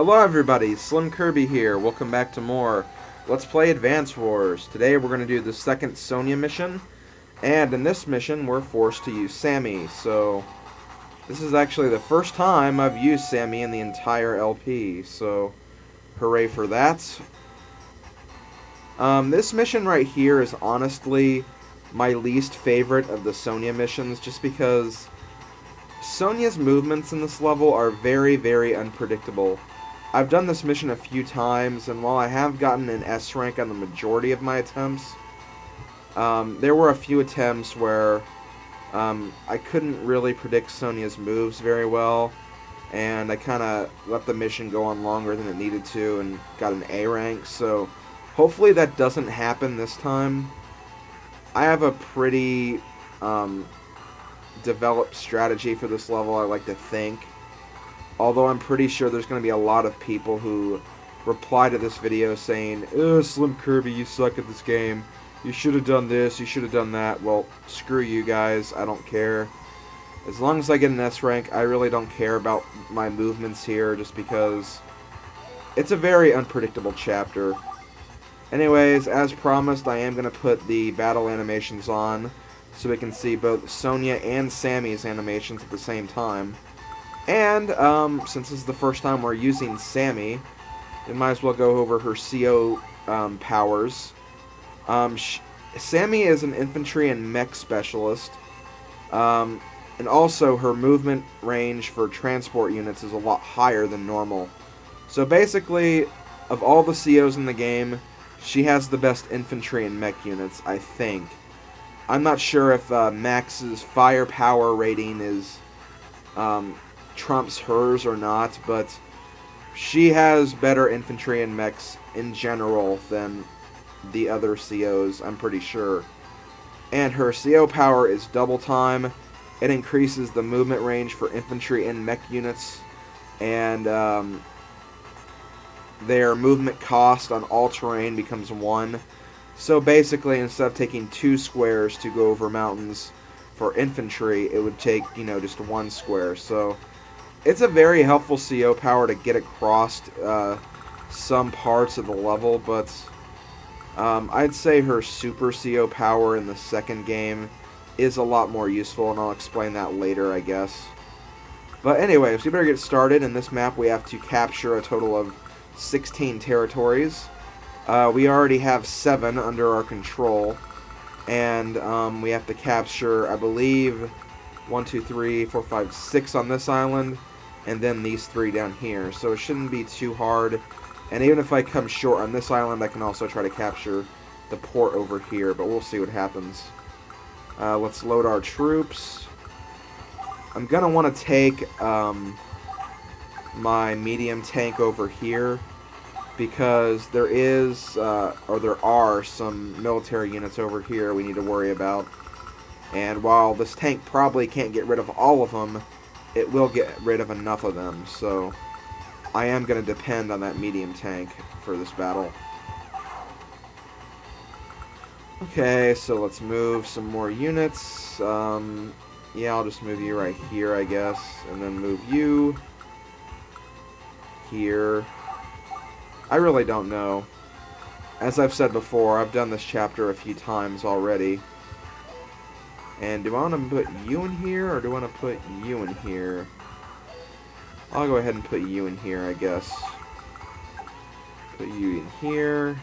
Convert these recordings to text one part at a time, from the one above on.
Hello everybody, SlimKirby here. Welcome back to more Let's Play Advance Wars. Today we're going to do the second Sonia mission, and in this mission we're forced to use Sami. So this is actually the first time I've used Sami in the entire LP, so hooray for that. This mission right here is honestly my least favorite of the Sonia missions, just because Sonia's movements in this level are very, very unpredictable. I've done this mission a few times, and while I have gotten an S rank on the majority of my attempts, there were a few attempts where I couldn't really predict Sonia's moves very well, and I kind of let the mission go on longer than it needed to and got an A rank, so hopefully that doesn't happen this time. I have a pretty developed strategy for this level, I like to think. Although I'm pretty sure there's going to be a lot of people who reply to this video saying, SlimKirby, you suck at this game. You should have done this, you should have done that. Well, screw you guys, I don't care. As long as I get an S rank, I really don't care about my movements here, just because it's a very unpredictable chapter. Anyways, as promised, I am going to put the battle animations on, so we can see both Sonia and Sami's animations at the same time. And, since this is the first time we're using Sami, we might as well go over her CO powers. Sami is an infantry and mech specialist, and also her movement range for transport units is a lot higher than normal. So basically, of all the COs in the game, she has the best infantry and mech units, I think. I'm not sure if Max's firepower rating is trumps hers or not, but she has better infantry and mechs in general than the other COs, I'm pretty sure. And her CO power is double time. It increases the movement range for infantry and mech units, and their movement cost on all terrain becomes 1. So basically, instead of taking 2 squares to go over mountains for infantry, it would take, just 1 square. So it's a very helpful CO power to get across some parts of the level, but I'd say her super CO power in the second game is a lot more useful, and I'll explain that later, I guess. But anyways, we better get started. In this map, we have to capture a total of 16 territories. We already have 7 under our control, and we have to capture, I believe, 1, 2, 3, 4, 5, 6 on this island, and then these 3 down here. So it shouldn't be too hard. And even if I come short on this island, I can also try to capture the port over here, but we'll see what happens. Let's load our troops. I'm going to want to take my medium tank over here, because there are some military units over here we need to worry about. And while this tank probably can't get rid of all of them, it will get rid of enough of them, so I am going to depend on that medium tank for this battle. Okay, so let's move some more units. Yeah, I'll just move you right here, I guess, and then move you here. I really don't know. As I've said before, I've done this chapter a few times already. And do I want to put you in here, or do I want to put you in here? I'll go ahead and put you in here, I guess. Put you in here.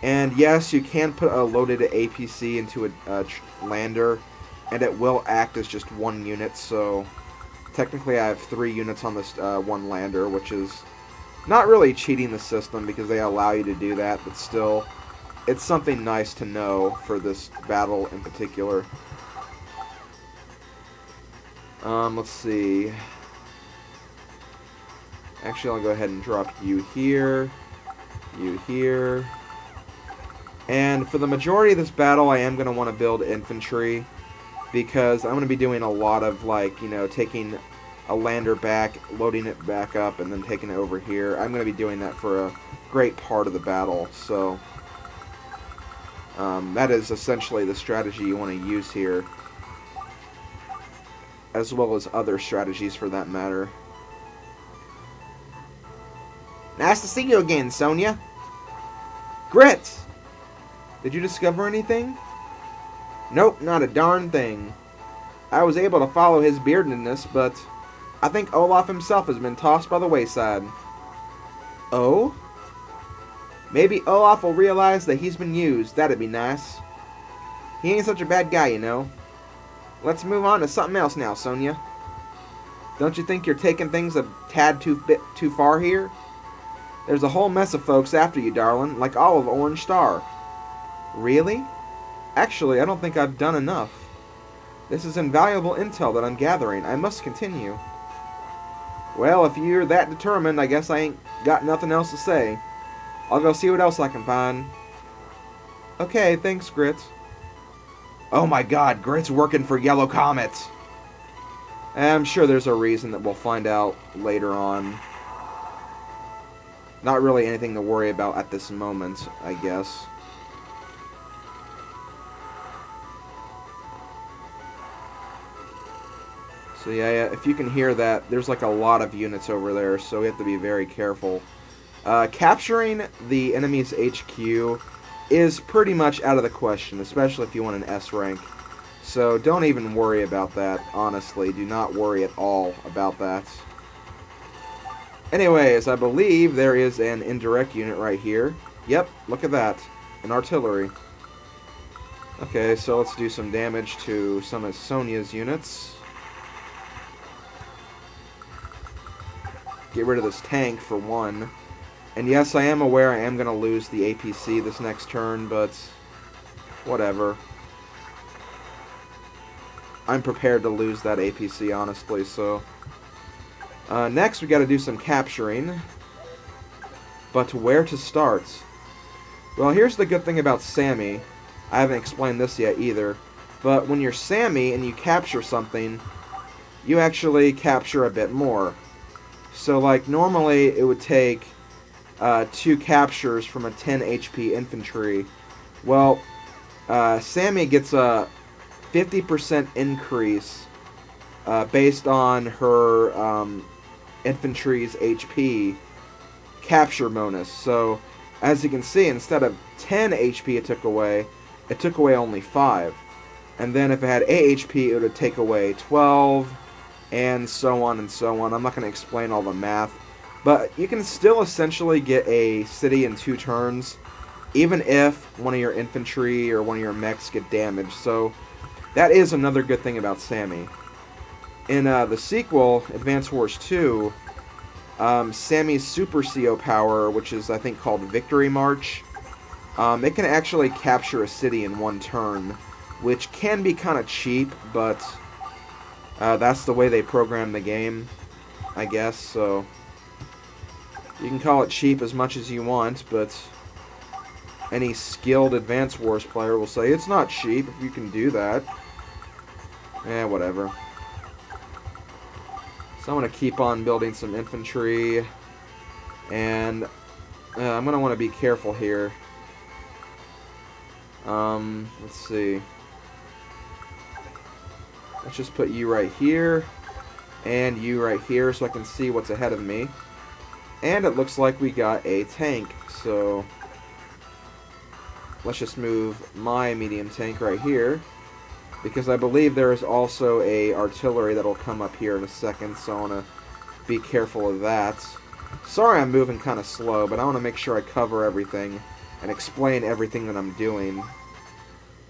And yes, you can put a loaded APC into a lander, and it will act as just 1 unit, so technically I have 3 units on this 1 lander, which is not really cheating the system because they allow you to do that, but still, it's something nice to know for this battle in particular. Let's see. Actually, I'll go ahead and drop you here, you here. And for the majority of this battle, I am going to want to build infantry, because I'm going to be doing a lot of, taking a lander back, loading it back up, and then taking it over here. I'm going to be doing that for a great part of the battle, so that is essentially the strategy you want to use here, as well as other strategies for that matter. Nice to see you again, Sonia. Grit! Did you discover anything? Nope, not a darn thing. I was able to follow his beardedness, but I think Olaf himself has been tossed by the wayside. Oh? Maybe Olaf will realize that he's been used. That'd be nice. He ain't such a bad guy, you know. Let's move on to something else now, Sonia. Don't you think you're taking things a tad too far here? There's a whole mess of folks after you, darling, like all of Orange Star. Really? Actually, I don't think I've done enough. This is invaluable intel that I'm gathering. I must continue. Well, if you're that determined, I guess I ain't got nothing else to say. I'll go see what else I can find. Okay, thanks, Grit. Oh my god, Grit's working for Yellow Comet. I'm sure there's a reason that we'll find out later on. Not really anything to worry about at this moment, I guess. So yeah, if you can hear that, there's like a lot of units over there, so we have to be very careful. Capturing the enemy's HQ is pretty much out of the question, especially if you want an S rank. So don't even worry about that, honestly. Do not worry at all about that. Anyways, I believe there is an indirect unit right here. Yep, look at that. An artillery. Okay, so let's do some damage to some of Sonia's units. Get rid of this tank, for one. And yes, I am aware I am going to lose the APC this next turn, but whatever. I'm prepared to lose that APC, honestly, so... next, we got to do some capturing. But where to start? Well, here's the good thing about Sami. I haven't explained this yet either. But when you're Sami and you capture something, you actually capture a bit more. So, like, normally it would take 2 captures from a 10 HP infantry. Well, Sami gets a 50% increase based on her infantry's HP capture bonus. So, as you can see, instead of 10 HP it took away only 5. And then if it had 8 HP, it would take away 12, and so on and so on. I'm not going to explain all the math. But you can still essentially get a city in 2 turns, even if one of your infantry or one of your mechs get damaged. So that is another good thing about Sami. In the sequel, Advance Wars 2, Sami's Super CO power, which is I think called Victory March, it can actually capture a city in 1 turn, which can be kind of cheap, but that's the way they program the game, I guess. So you can call it cheap as much as you want, but any skilled Advance Wars player will say it's not cheap if you can do that. Whatever. So I'm going to keep on building some infantry, and I'm going to want to be careful here. Let's see. Let's just put you right here, and you right here, so I can see what's ahead of me. And it looks like we got a tank, so let's just move my medium tank right here, because I believe there is also a artillery that'll come up here in a second, so I want to be careful of that. Sorry I'm moving kind of slow, but I want to make sure I cover everything and explain everything that I'm doing,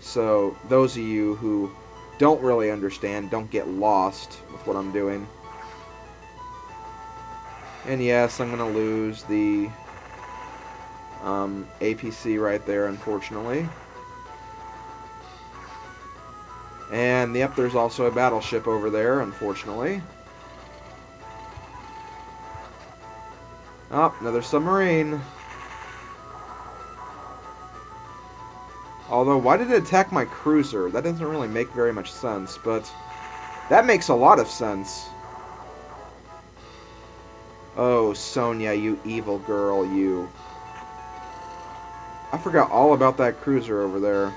so those of you who don't really understand don't get lost with what I'm doing. And yes, I'm going to lose the APC right there, unfortunately. And yep, there's also a battleship over there, unfortunately. Oh, another submarine. Although, why did it attack my cruiser? That doesn't really make very much sense, but that makes a lot of sense. Oh, Sonia, you evil girl, you. I forgot all about that cruiser over there.